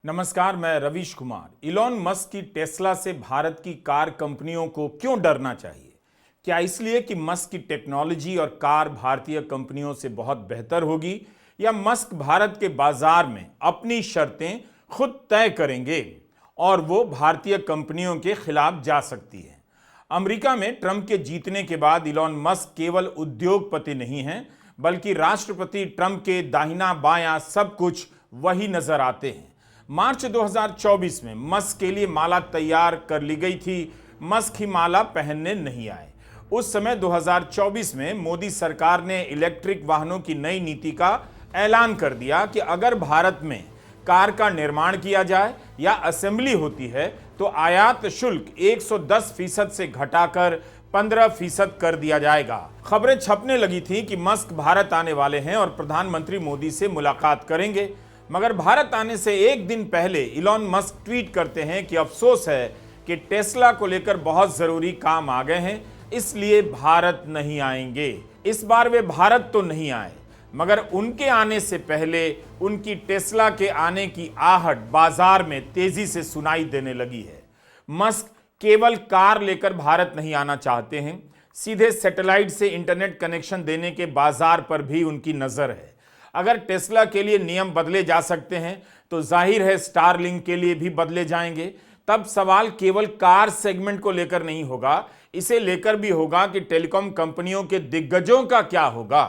नमस्कार, मैं Ravish Kumar. Elon Musk की टेस्ला से भारत की कार कंपनियों को क्यों डरना चाहिए? क्या इसलिए कि मस्क की टेक्नोलॉजी और कार भारतीय कंपनियों से बहुत बेहतर होगी, या मस्क भारत के बाजार में अपनी शर्तें खुद तय करेंगे और वो भारतीय कंपनियों के खिलाफ जा सकती है? अमेरिका में ट्रंप के जीतने के बाद इलॉन मस्क केवल उद्योगपति नहीं हैं, बल्कि राष्ट्रपति ट्रंप के दाहिना बायां सब कुछ वही नजर आते हैं। मार्च 2024 में मस्क के लिए माला तैयार कर ली गई थी। मस्क ही माला पहनने नहीं आए। उस समय 2024 में मोदी सरकार ने इलेक्ट्रिक वाहनों की नई नीति का ऐलान कर दिया कि अगर भारत में कार का निर्माण किया जाए या असेंबली होती है तो आयात शुल्क 110% से घटाकर 15% कर दिया जाएगा। खबरें छपने लगी थी कि मस्क भारत आने वाले हैं और प्रधानमंत्री मोदी से मुलाकात करेंगे। मगर भारत आने से एक दिन पहले इलॉन मस्क ट्वीट करते हैं कि अफसोस है कि टेस्ला को लेकर बहुत जरूरी काम आ गए हैं, इसलिए भारत नहीं आएंगे। इस बार वे भारत तो नहीं आए, मगर उनके आने से पहले उनकी टेस्ला के आने की आहट बाजार में तेजी से सुनाई देने लगी है। मस्क केवल कार लेकर भारत नहीं आना चाहते हैं, सीधे सैटेलाइट से इंटरनेट कनेक्शन देने के बाजार पर भी उनकी नजर है। अगर टेस्ला के लिए नियम बदले जा सकते हैं तो जाहिर है स्टारलिंक के लिए भी बदले जाएंगे। तब सवाल केवल कार सेगमेंट को लेकर नहीं होगा, इसे लेकर भी होगा कि टेलीकॉम कंपनियों के दिग्गजों का क्या होगा।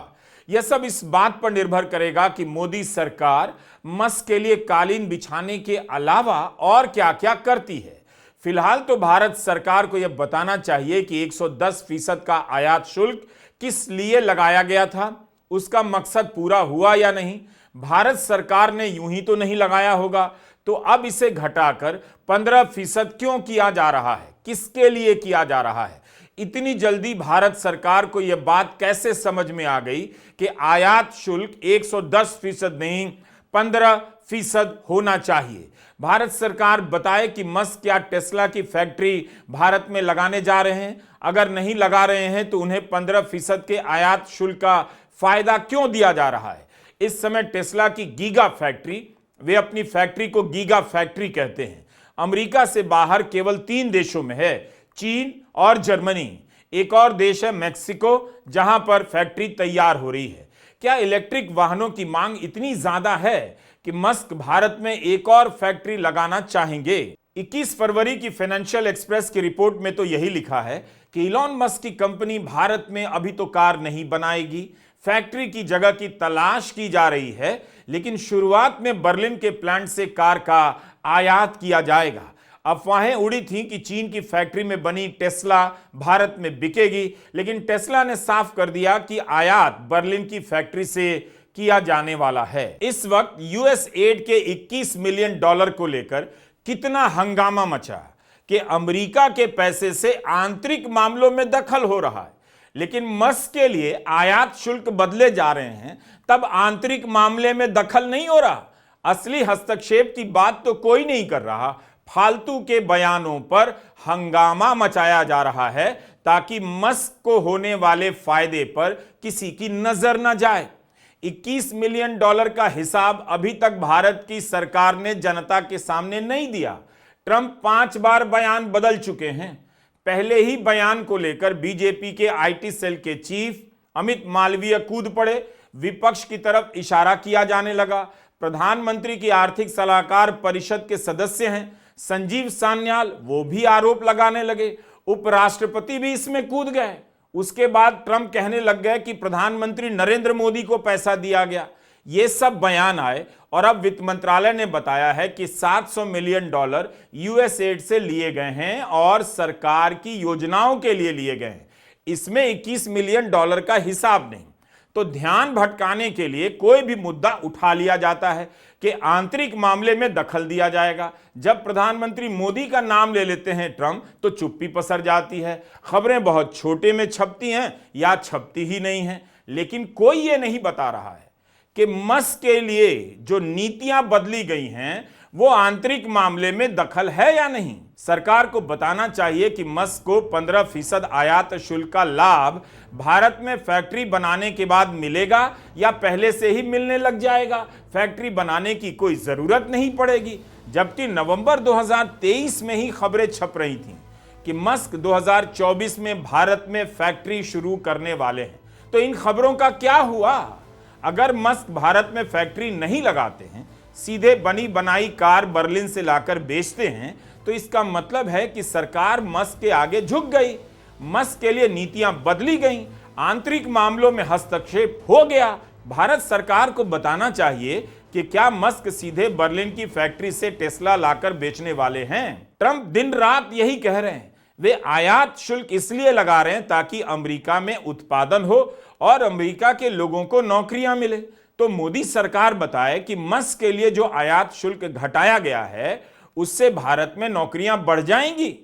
यह सब इस बात पर निर्भर करेगा कि मोदी सरकार मस्क के लिए कालीन बिछाने के अलावा और क्या क्या करती है। फिलहाल तो भारत सरकार को यह बताना चाहिए कि 110% का आयात शुल्क किस लिए लगाया गया था, उसका मकसद पूरा हुआ या नहीं। भारत सरकार ने यूं ही तो नहीं लगाया होगा, तो अब इसे घटाकर 15% क्यों किया जा रहा है, किसके लिए किया जा रहा है? इतनी जल्दी भारत सरकार को यह बात कैसे समझ में आ गई कि आयात शुल्क 110% नहीं 15% होना चाहिए? भारत सरकार बताए कि मस्क या टेस्ला की फैक्ट्री भारत में लगाने जा रहे हैं। अगर नहीं लगा रहे हैं तो उन्हें 15% के आयात शुल्क का फायदा क्यों दिया जा रहा है? इस समय टेस्ला की गीगा फैक्ट्री, वे अपनी फैक्ट्री को गीगा फैक्ट्री कहते हैं, अमेरिका से बाहर केवल 3 देशों में है, चीन और जर्मनी। एक और देश है मेक्सिको, जहां पर फैक्ट्री तैयार हो रही है। क्या इलेक्ट्रिक वाहनों की मांग इतनी ज्यादा है कि मस्क भारत में एक और फैक्ट्री लगाना चाहेंगे? 21 फरवरी की फाइनेंशियल एक्सप्रेस की रिपोर्ट में तो यही लिखा है कि इलॉन मस्क की कंपनी भारत में अभी तो कार नहीं बनाएगी, फैक्ट्री की जगह की तलाश की जा रही है, लेकिन शुरुआत में बर्लिन के प्लांट से कार का आयात किया जाएगा। अफवाहें उड़ी थीं कि चीन की फैक्ट्री में बनी टेस्ला भारत में बिकेगी, लेकिन टेस्ला ने साफ कर दिया कि आयात बर्लिन की फैक्ट्री से किया जाने वाला है। इस वक्त यूएस एड के $21 मिलियन को लेकर कितना हंगामा मचा कि अमेरिका के पैसे से आंतरिक मामलों में दखल हो रहा है, लेकिन मस्क के लिए आयात शुल्क बदले जा रहे हैं, तब आंतरिक मामले में दखल नहीं हो रहा। असली हस्तक्षेप की बात तो कोई नहीं कर रहा, फालतू के बयानों पर हंगामा मचाया जा रहा है ताकि मस्क को होने वाले फायदे पर किसी की नजर न जाए। $21 मिलियन का हिसाब अभी तक भारत की सरकार ने जनता के सामने नहीं दिया। ट्रंप 5 बार बयान बदल चुके हैं। पहले ही बयान को लेकर बीजेपी के आईटी सेल के चीफ अमित मालवीय कूद पड़े, विपक्ष की तरफ इशारा किया जाने लगा। प्रधानमंत्री की आर्थिक सलाहकार परिषद के सदस्य हैं संजीव सान्याल, वो भी आरोप लगाने लगे। उपराष्ट्रपति भी इसमें कूद गए। उसके बाद ट्रंप कहने लग गए कि प्रधानमंत्री नरेंद्र मोदी को पैसा दिया गया। ये सब बयान आए और अब वित्त मंत्रालय ने बताया है कि $700 मिलियन यूएस एड से लिए गए हैं और सरकार की योजनाओं के लिए लिए गए हैं। इसमें $21 मिलियन का हिसाब नहीं। तो ध्यान भटकाने के लिए कोई भी मुद्दा उठा लिया जाता है कि आंतरिक मामले में दखल दिया जाएगा। जब प्रधानमंत्री मोदी का नाम ले लेते हैं ट्रंप तो चुप्पी पसर जाती है। खबरें बहुत छोटे में छपती हैं या छपती ही नहीं हैं। लेकिन कोई ये नहीं बता रहा है कि मस्क के लिए जो नीतियां बदली गई हैं वो आंतरिक मामले में दखल है या नहीं। सरकार को बताना चाहिए कि मस्क को 15% आयात शुल्क का लाभ भारत में फैक्ट्री बनाने के बाद मिलेगा या पहले से ही मिलने लग जाएगा। फैक्ट्री बनाने की कोई जरूरत नहीं पड़ेगी। जबकि नवंबर 2023 में ही खबरें छप रही थीं कि मस्क 2024 में भारत में फैक्ट्री शुरू करने वाले हैं। तो इन खबरों का क्या हुआ? अगर मस्क भारत में फैक्ट्री नहीं लगाते हैं, सीधे बनी बनाई कार बर्लिन से लाकर बेचते हैं, तो इसका मतलब है कि सरकार मस्क के आगे झुक गई, मस्क के लिए नीतियां बदली गईं, आंतरिक मामलों में हस्तक्षेप हो गया। भारत सरकार को बताना चाहिए कि क्या मस्क सीधे बर्लिन की फैक्ट्री से टेस्ला लाकर बेचने वाले हैं? ट्रंप दिन रात यही कह रहे हैं। वे आयात शुल्क इसलिए लगा रहे हैं ताकि अमेरिका में उत्पादन हो और अमेरिका के लोगों को नौकरियां मिले। तो मोदी सरकार बताए कि मस्क के लिए जो आयात शुल्क घटाया गया है, उससे भारत में नौकरियां बढ़ जाएंगी।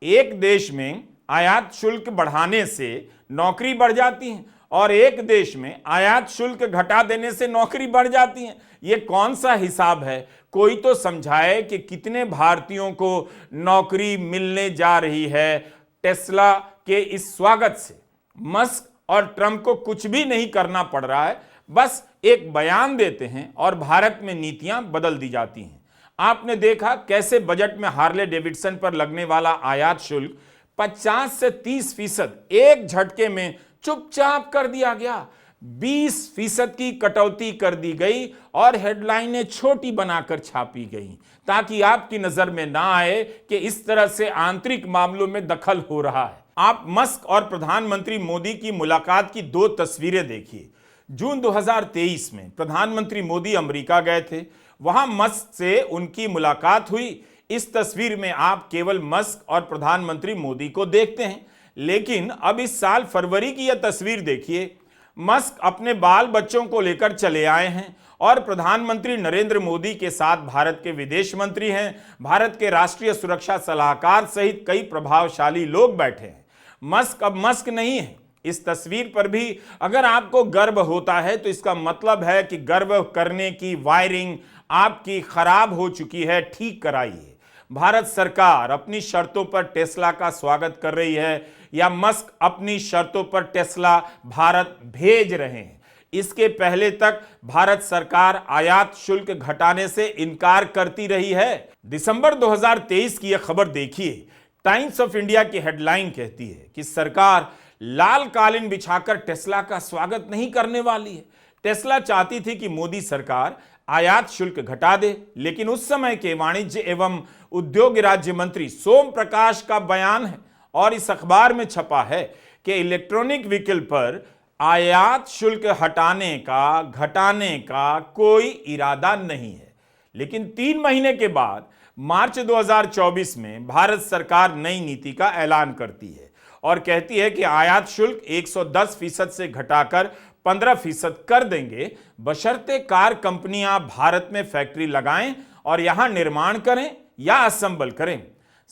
एक देश में आयात शुल्क बढ़ाने से नौकरी बढ़ जाती है और एक देश में आयात शुल्क घटा देने से नौकरी बढ़ जाती है। ये कौन सा हिसाब है? कोई तो समझाए कि कितने भारतीयों को नौकरी मिलने जा रही है टेस्ला के इस स्वागत से। मस्क और ट्रंप को कुछ भी नहीं करना पड़ रहा है, बस एक बयान देते हैं और भारत में नीतियां बदल दी जाती हैं। आपने देखा कैसे बजट में हार्ले डेविडसन पर लगने वाला आयात शुल्क 50 से 30% एक झटके में चुपचाप कर दिया गया। 20% की कटौती कर दी गई और हेडलाइनें छोटी बनाकर छापी गई ताकि आपकी नजर में ना आए कि इस तरह से आंतरिक मामलों में दखल हो रहा है। आप मस्क और प्रधानमंत्री मोदी की मुलाकात की 2 तस्वीरें देखिए। जून 2023 में प्रधानमंत्री मोदी अमेरिका गए थे, वहां मस्क से उनकी मुलाकात हुई। इस तस्वीर में आप केवल मस्क और प्रधानमंत्री मोदी को देखते हैं, लेकिन अब इस साल फरवरी की यह तस्वीर देखिए। मस्क अपने बाल बच्चों को लेकर चले आए हैं और प्रधानमंत्री नरेंद्र मोदी के साथ भारत के विदेश मंत्री हैं, भारत के राष्ट्रीय सुरक्षा सलाहकार सहित कई प्रभावशाली लोग बैठे हैं। मस्क अब मस्क नहीं है। इस तस्वीर पर भी अगर आपको गर्व होता है तो इसका मतलब है कि गर्व करने की वायरिंग आपकी खराब हो चुकी है, ठीक कराइए। भारत सरकार अपनी शर्तों पर टेस्ला का स्वागत कर रही है या मस्क अपनी शर्तों पर टेस्ला भारत भेज रहे हैं? इसके पहले तक भारत सरकार आयात शुल्क घटाने से इनकार करती रही है। दिसंबर 2023 की यह खबर देखिए। टाइम्स ऑफ इंडिया की हेडलाइन कहती है कि सरकार लाल कालीन बिछाकर टेस्ला का स्वागत नहीं करने वाली है। टेस्ला चाहती थी कि मोदी सरकार आयात शुल्क घटा दे, लेकिन उस समय के वाणिज्य एवं उद्योग राज्य मंत्री सोम प्रकाश का बयान है और इस अखबार में छपा है कि इलेक्ट्रॉनिक व्हीकल पर आयात शुल्क हटाने का, घटाने का कोई इरादा नहीं है। लेकिन 3 महीने के बाद मार्च 2024 में भारत सरकार नई नीति का ऐलान करती है और कहती है कि आयात शुल्क 110% से घटाकर 15% कर देंगे, बशर्ते कार कंपनियां भारत में फैक्ट्री लगाएं और यहां निर्माण करें या असेंबल करें।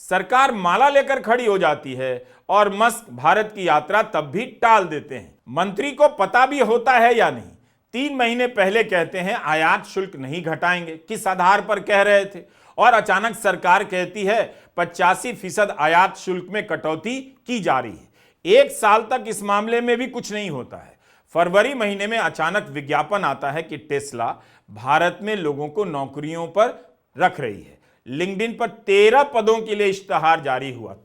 सरकार माला लेकर खड़ी हो जाती है और मस्क भारत की यात्रा तब भी टाल देते हैं। मंत्री को पता भी होता है या नहीं? 3 महीने पहले कहते हैं आयात शुल्क नहीं घटाएंगे, किस आधार पर कह रहे थे? और अचानक सरकार कहती है 85% आयात शुल्क में कटौती की जा रही है। 1 साल तक इस मामले में भी कुछ नहीं होता है। फरवरी महीने में अचानक विज्ञापन आता है कि टेस्ला भारत में लोगों को नौकरियों पर रख रही है। लिंक्डइन पर 13 पदों के लिए इश्तहार जारी हुआ।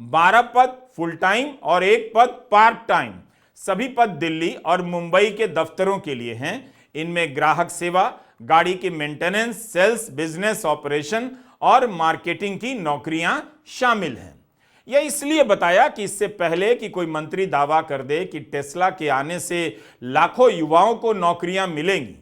12 पद फुल टाइम और 1 पद पार्ट टाइम। सभी पद दिल्ली और मुंबई के दफ्तरों के लिए हैं। इनमें ग्राहक सेवा, गाड़ी की मेंटेनेंस, सेल्स, बिजनेस ऑपरेशन और मार्केटिंग की नौकरियां शामिल हैं। यह इसलिए बताया कि इससे पहले कि कोई मंत्री दावा कर दे कि टेस्ला के आने से लाखों युवाओं को नौकरियां मिलेंगी,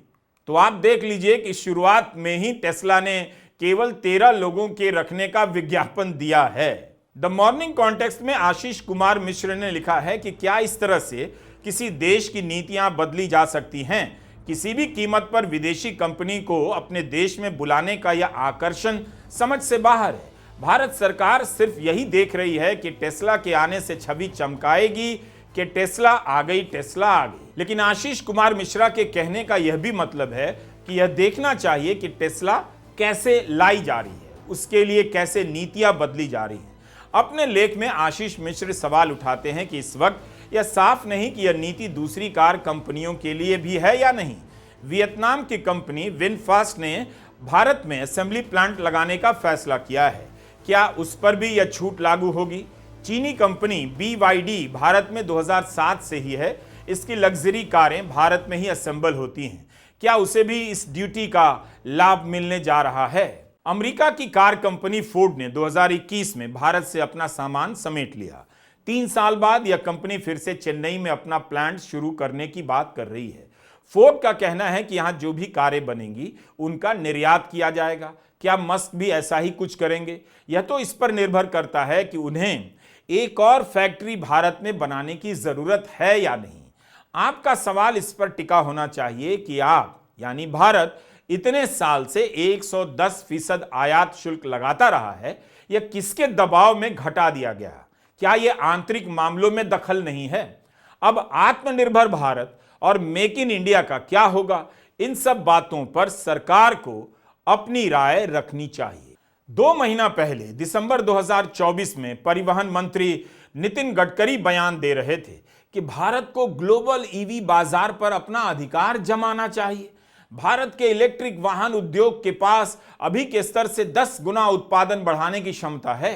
तो आप देख लीजिए कि शुरुआत में ही टेस्ला ने केवल 13 लोगों के रखने का विज्ञापन दिया है। द मॉर्निंग कॉन्टेक्स्ट में आशीष कुमार मिश्र ने लिखा है कि क्या इस तरह से किसी देश की नीतियां बदली जा सकती हैं? किसी भी कीमत पर विदेशी कंपनी को अपने देश में बुलाने का यह आकर्षण समझ से बाहर है। भारत सरकार सिर्फ यही देख रही है कि टेस्ला के आने से छवि चमकाएगी कि टेस्ला आ गई, टेस्ला आ गई। लेकिन आशीष कुमार मिश्रा के कहने का यह भी मतलब है कि यह देखना चाहिए कि टेस्ला कैसे लाई जा रही है, उसके लिए कैसे नीतियां बदली जा रही हैं। अपने लेख में आशीष मिश्र सवाल उठाते हैं कि इस वक्त यह साफ नहीं कि यह नीति दूसरी कार कंपनियों के लिए भी है या नहीं। वियतनाम की कंपनी विनफास्ट ने भारत में असेंबली प्लांट लगाने का फैसला किया है। क्या उस पर भी यह छूट लागू होगी? चीनी कंपनी BYD भारत में 2007 से ही है। इसकी लग्जरी कारें भारत में ही असेंबल होती हैं। क्या उसे भी इस ड्यूटी का लाभ मिलने जा रहा है? अमेरिका की कार कंपनी फोर्ड ने 2021 में भारत से अपना सामान समेट लिया। 3 साल बाद यह कंपनी फिर से चेन्नई में अपना प्लांट शुरू करने की बात कर रही है। फोर्ड का कहना है कि यहां जो भी कारें बनेंगी उनका निर्यात किया जाएगा। क्या मस्क भी ऐसा ही कुछ करेंगे? यह तो इस पर निर्भर करता है कि उन्हें एक और फैक्ट्री भारत में बनाने की जरूरत है या नहीं। आपका सवाल इस पर टिका होना चाहिए कि आप यानी भारत इतने साल से 110% आयात शुल्क लगाता रहा है, यह किसके दबाव में घटा दिया गया? क्या यह आंतरिक मामलों में दखल नहीं है? अब आत्मनिर्भर भारत और मेक इन इंडिया का क्या होगा? इन सब बातों पर सरकार को अपनी राय रखनी चाहिए। 2 महीना पहले दिसंबर 2024 में परिवहन मंत्री नितिन गडकरी बयान दे रहे थे कि भारत को ग्लोबल ईवी बाजार पर अपना अधिकार जमाना चाहिए। भारत के इलेक्ट्रिक वाहन उद्योग के पास अभी के स्तर से 10 गुना उत्पादन बढ़ाने की क्षमता है।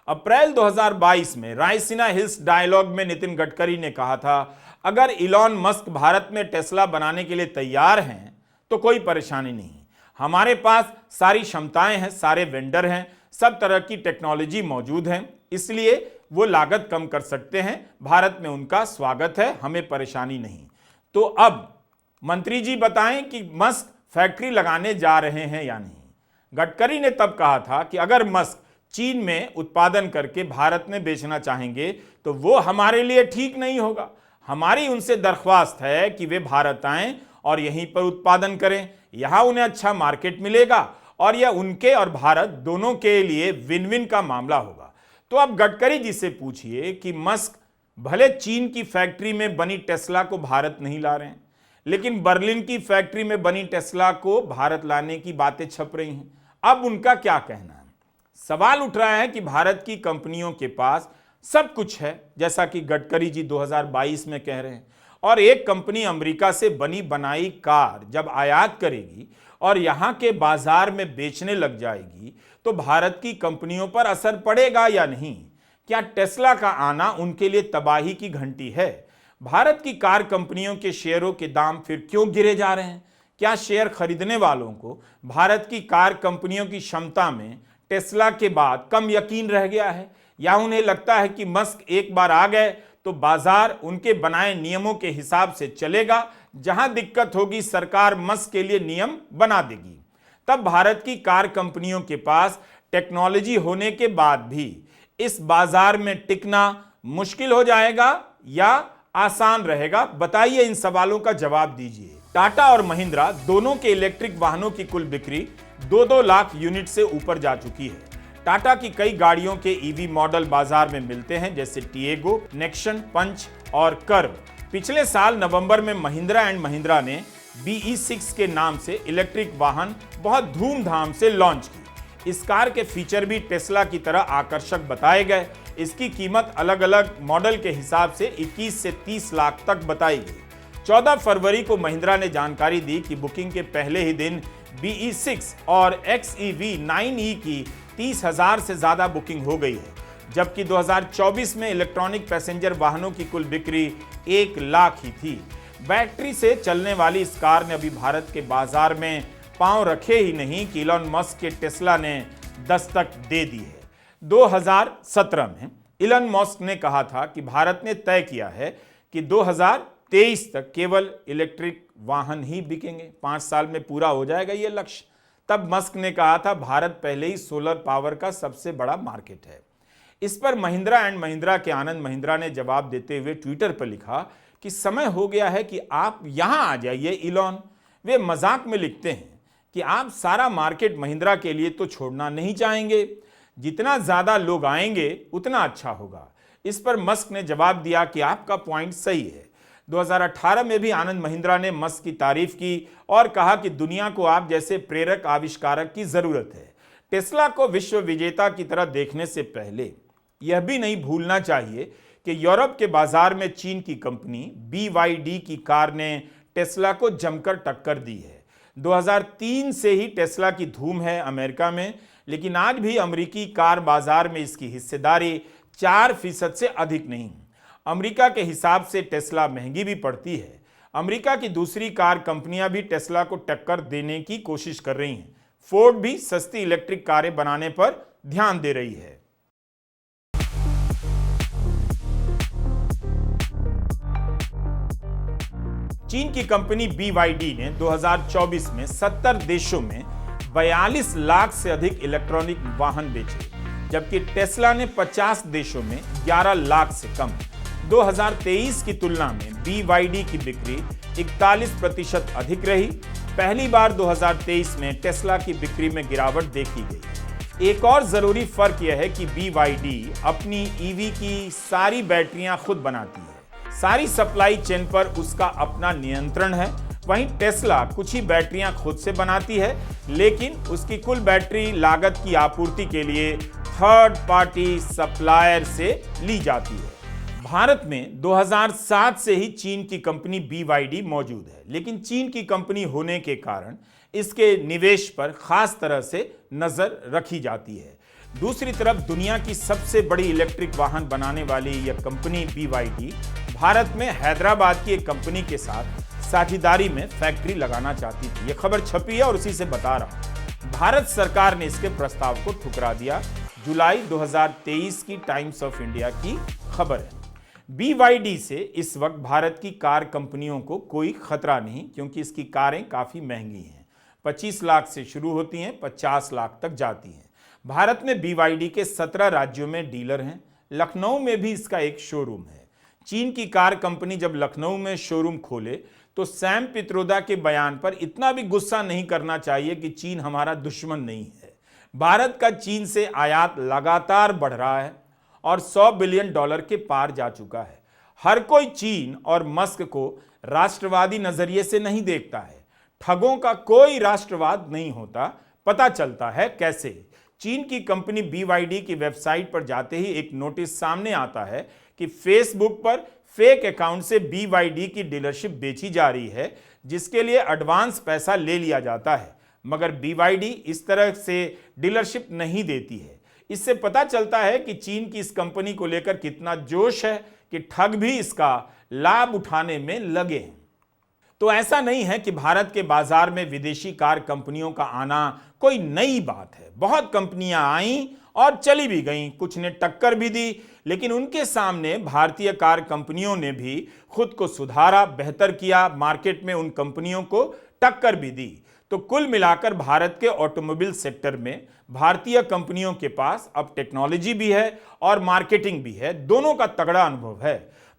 अप्रैल 2022 में रायसीना हिल्स डायलॉग में नितिन गडकरी ने कहा था, अगर इलॉन मस्क भारत में टेस्ला बनाने के लिए तैयार हैं तो कोई परेशानी नहीं, हमारे पास सारी क्षमताएं हैं, सारे वेंडर हैं, सब तरह की टेक्नोलॉजी मौजूद है, इसलिए वो लागत कम कर सकते हैं। भारत में उनका स्वागत है, हमें परेशानी नहीं। तो अब मंत्री जी बताएं कि मस्क फैक्ट्री लगाने जा रहे हैं या नहीं। गडकरी ने तब कहा था कि अगर मस्क चीन में उत्पादन करके भारत में बेचना चाहेंगे तो वो हमारे लिए ठीक नहीं होगा। हमारी उनसे दरख्वास्त है कि वे भारत आएं और यहीं पर उत्पादन करें, यहां उन्हें अच्छा मार्केट मिलेगा और यह उनके और भारत दोनों के लिए विन विन का मामला होगा। तो अब गडकरी जी से पूछिए कि मस्क भले चीन की फैक्ट्री में बनी टेस्ला को भारत नहीं ला रहे हैं, लेकिन बर्लिन की फैक्ट्री में बनी टेस्ला को भारत लाने की बातें छप रही हैं। अब उनका क्या कहना है? सवाल उठ रहा है कि भारत की कंपनियों के पास सब कुछ है, जैसा कि गडकरी जी 2022 में कह रहे हैं, और एक कंपनी अमेरिका से बनी बनाई कार जब आयात करेगी और यहां के बाजार में बेचने लग जाएगी तो भारत की कंपनियों पर असर पड़ेगा या नहीं? क्या टेस्ला का आना उनके लिए तबाही की घंटी है? भारत की कार कंपनियों के शेयरों के दाम फिर क्यों गिरे जा रहे हैं? क्या शेयर खरीदने वालों को भारत की कार कंपनियों की क्षमता में टेस्ला के बाद कम यकीन रह गया है, या उन्हें लगता है कि मस्क एक बार आ गए तो बाजार उनके बनाए नियमों के हिसाब से चलेगा, जहां दिक्कत होगी सरकार मस्क के लिए नियम बना देगी? तब भारत की कार कंपनियों के पास टेक्नोलॉजी होने के बाद भी इस बाजार में टिकना मुश्किल हो जाएगा या आसान रहेगा? बताइए, इन सवालों का जवाब दीजिए। टाटा और महिंद्रा दोनों के इलेक्ट्रिक वाहनों की कुल बिक्री 2-2 लाख यूनिट से ऊपर जा चुकी है। टाटा की कई गाड़ियों के ईवी मॉडल बाजार में मिलते हैं, जैसे टिएगो, नेक्सन, पंच और कर्व। पिछले साल नवंबर में महिंद्रा एंड महिंद्रा ने BE6 के नाम से इलेक्ट्रिक वाहन बहुत धूमधाम से लॉन्च की। इस कार के फीचर भी टेस्ला की तरह आकर्षक बताए गए। इसकी कीमत अलग अलग मॉडल के हिसाब से 21 से 30 लाख तक बताई गई। 14 फरवरी को महिंद्रा ने जानकारी दी कि बुकिंग के पहले ही दिन BE6 और XEV 9e की 30,000 से ज्यादा बुकिंग हो गई है, जबकि 2024 में इलेक्ट्रॉनिक पैसेंजर वाहनों की कुल बिक्री 1 लाख ही थी। बैटरी से चलने वाली इस कार ने अभी भारत के बाजार में पांव रखे ही नहीं कि इलॉन मस्क के टेस्ला ने दस्तक दे दी है। 2017 में इलॉन मस्क ने कहा था कि भारत ने तय किया है कि 2023 तक केवल इलेक्ट्रिक वाहन ही बिकेंगे, 5 साल में पूरा हो जाएगा ये लक्ष्य। तब मस्क ने कहा था भारत पहले ही सोलर पावर का सबसे बड़ा मार्केट है। इस पर महिंद्रा एंड महिंद्रा के आनंद महिंद्रा ने जवाब देते हुए ट्विटर पर लिखा कि समय हो गया है कि आप यहां आ जाइए इलॉन। वे मजाक में लिखते हैं कि आप सारा मार्केट महिंद्रा के लिए तो छोड़ना नहीं चाहेंगे, जितना ज्यादा लोग आएंगे उतना अच्छा होगा। इस पर मस्क ने जवाब दिया कि आपका पॉइंट सही है। 2018 में भी आनंद महिंद्रा ने मस्क की तारीफ की और कहा कि दुनिया को आप जैसे प्रेरक आविष्कारक की जरूरत है। टेस्ला को विश्व विजेता की तरह देखने से पहले यह भी नहीं भूलना चाहिए कि यूरोप के बाजार में चीन की कंपनी BYD की कार ने टेस्ला को जमकर टक्कर दी है। 2003 से ही टेस्ला की धूम है अमेरिका में, लेकिन आज भी अमेरिकी कार बाजार में इसकी हिस्सेदारी 4% से अधिक नहीं। अमेरिका के हिसाब से टेस्ला महंगी भी पड़ती है। अमेरिका की दूसरी कार कंपनियां भी टेस्ला को टक्कर देने की कोशिश कर रही हैं। फोर्ड भी सस्ती इलेक्ट्रिक कारें बनाने पर ध्यान दे रही है। चीन की कंपनी BYD ने 2024 में 70 देशों में 42 लाख से अधिक इलेक्ट्रॉनिक वाहन बेचे, जबकि टेस्ला ने 50 देशों में 11 लाख से कम। 2023 की तुलना में BYD की बिक्री 41% अधिक रही। पहली बार 2023 में टेस्ला की बिक्री में गिरावट देखी गई। एक और जरूरी फर्क यह है कि BYD अपनी EV की सारी बैटरियां खुद बनाती है। सारी सप्लाई चेन पर उसका अपना नियंत्रण है। वहीं टेस्ला कुछ ही बैटरियां खुद से बनाती है, लेकिन उसकी कुल बैटरी लागत की आपूर्ति के लिए थर्ड पार्टी सप्लायर से ली जाती है। भारत में 2007 से ही चीन की कंपनी BYD मौजूद है, लेकिन चीन की कंपनी होने के कारण इसके निवेश पर खास तरह से नजर रखी जाती है। दूसरी तरफ दुनिया की सबसे बड़ी इलेक्ट्रिक वाहन बनाने वाली यह कंपनी BYD भारत में हैदराबाद की एक कंपनी के साथ साझेदारी में फैक्ट्री लगाना चाहती थी। यह खबर छपी है और उसी से बता रहा हूं। भारत सरकार ने इसके प्रस्ताव को ठुकरा दिया। जुलाई 2023 की टाइम्स ऑफ इंडिया की खबर है। BYD से इस वक्त भारत की कार कंपनियों को कोई खतरा नहीं, क्योंकि इसकी कारें काफी महंगी हैं। 25 लाख से शुरू होती हैं, 50 लाख तक जाती हैं। भारत में BYD के 17 राज्यों में डीलर हैं। लखनऊ में भी इसका एक शोरूम है। चीन की कार कंपनी जब लखनऊ में शोरूम खोले तो सैम पित्रोदा के बयान पर इतना भी गुस्सा नहीं करना चाहिए कि चीन हमारा दुश्मन नहीं है। भारत का चीन से आयात लगातार बढ़ रहा है और $100 बिलियन के पार जा चुका है। हर कोई चीन और मस्क को राष्ट्रवादी नजरिए से नहीं देखता है। ठगों का कोई राष्ट्रवाद नहीं होता। पता चलता है कैसे? चीन की कंपनी BYD की वेबसाइट पर जाते ही एक नोटिस सामने आता है कि फेसबुक पर फेक अकाउंट से BYD की डीलरशिप बेची जा रही है, जिसके लिए एडवांस पैसा ले लिया जाता है। मगर BYD इस तरह से डीलरशिप नहीं देती है। इससे पता चलता है कि चीन की इस कंपनी को लेकर कितना जोश है कि ठग भी इसका लाभ उठाने में लगे हैं। तो ऐसा नहीं है कि भारत के बाजार में विदेशी कार कंपनियों का आना कोई नई बात है। बहुत कंपनियां आईं और चली भी गईं, कुछ ने टक्कर भी दी, लेकिन उनके सामने भारतीय कार कंपनियों ने भी खुद को सुधारा, बेहतर किया, मार्केट में उन कंपनियों को टक्कर भी दी। तो कुल मिलाकर भारत के ऑटोमोबाइल सेक्टर में भारतीय कंपनियों के पास अब टेक्नोलॉजी भी है और मार्केटिंग भी है, दोनों का तगड़ा अनुभव है।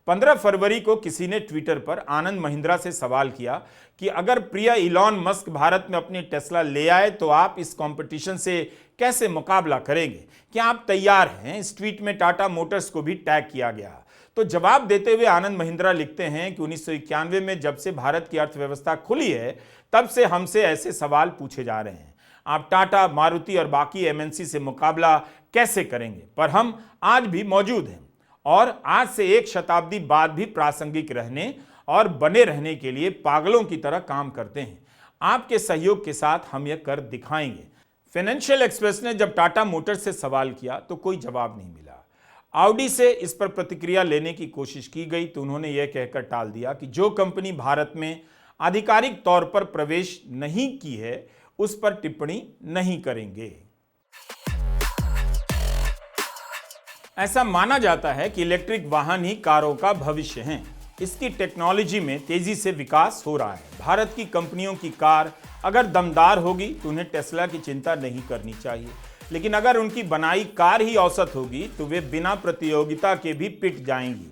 15 फरवरी को किसी ने ट्विटर पर आनंद महिंद्रा से सवाल किया कि अगर प्रिय इलॉन मस्क भारत में अपनी टेस्ला ले आए तो आप इस कंपटीशन से कैसे मुकाबला करेंगे? क्या आप तैयार हैं? इस ट्वीट में टाटा मोटर्स को भी टैग किया गया। तो जवाब देते हुए आनंद महिंद्रा लिखते हैं कि 1991 में जब से भारत की अर्थव्यवस्था खुली है, तब से हमसे ऐसे सवाल पूछे जा रहे हैं, आप टाटा, मारुति और बाकी MNC से मुकाबला कैसे करेंगे? पर हम आज भी मौजूद हैं और आज से 1 शताब्दी बाद भी प्रासंगिक रहने और बने रहने के लिए पागलों की तरह काम करते हैं। आपके सहयोग के साथ हम यह कर दिखाएंगे। फाइनेंशियल एक्सप्रेस ने जब टाटा मोटर्स से सवाल किया तो कोई जवाब नहीं मिला। ऑडी से इस पर प्रतिक्रिया लेने की कोशिश की गई तो उन्होंने यह कहकर टाल दिया कि जो कंपनी भारत में आधिकारिक तौर पर प्रवेश नहीं की है उस पर टिप्पणी नहीं करेंगे। ऐसा माना जाता है कि इलेक्ट्रिक वाहन ही कारों का भविष्य हैं। इसकी टेक्नोलॉजी में तेजी से विकास हो रहा है। भारत की कंपनियों की कार अगर दमदार होगी तो उन्हें टेस्ला की चिंता नहीं करनी चाहिए, लेकिन अगर उनकी बनाई कार ही औसत होगी तो वे बिना प्रतियोगिता के भी पिट जाएंगी।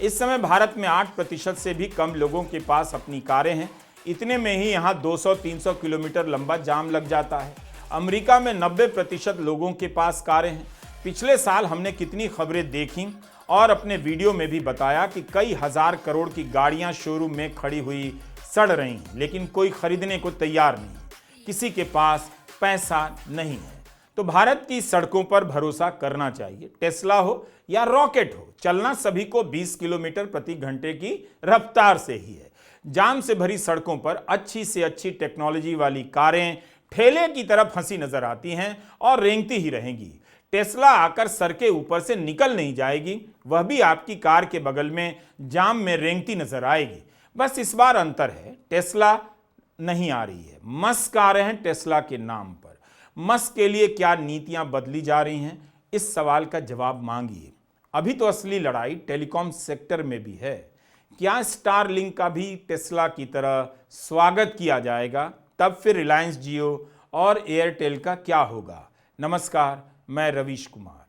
इस समय भारत में 8% से भी कम लोगों के पास अपनी कारें हैं। इतने में ही यहाँ 200-300 किलोमीटर लंबा जाम लग जाता है। अमेरिका में 90% लोगों के पास कारें हैं। पिछले साल हमने कितनी खबरें देखी और अपने वीडियो में भी बताया कि कई हजार करोड़ की गाड़ियां शोरूम में खड़ी हुई सड़ रही, लेकिन कोई खरीदने को तैयार नहीं, किसी के पास पैसा नहीं है। तो भारत की सड़कों पर भरोसा करना चाहिए। टेस्ला हो या रॉकेट हो, चलना सभी को 20 किलोमीटर प्रति घंटे की रफ्तार से ही है। जाम से भरी सड़कों पर अच्छी से अच्छी टेक्नोलॉजी वाली कारें ठेले की तरह फंसी नजर आती हैं और रेंगती ही रहेंगी। टेस्ला आकर सर के ऊपर से निकल नहीं जाएगी, वह भी आपकी कार के बगल में जाम में रेंगती नजर आएगी। बस इस बार अंतर है, टेस्ला नहीं आ रही है, मस्क आ रहे हैं टेस्ला के नाम पर। मस्क के लिए क्या नीतियां बदली जा रही हैं, इस सवाल का जवाब मांगिए। अभी तो असली लड़ाई टेलीकॉम सेक्टर में भी है। क्या स्टारलिंक का भी टेस्ला की तरह स्वागत किया जाएगा? तब फिर रिलायंस जियो और एयरटेल का क्या होगा? नमस्कार, मैं रवीश कुमार।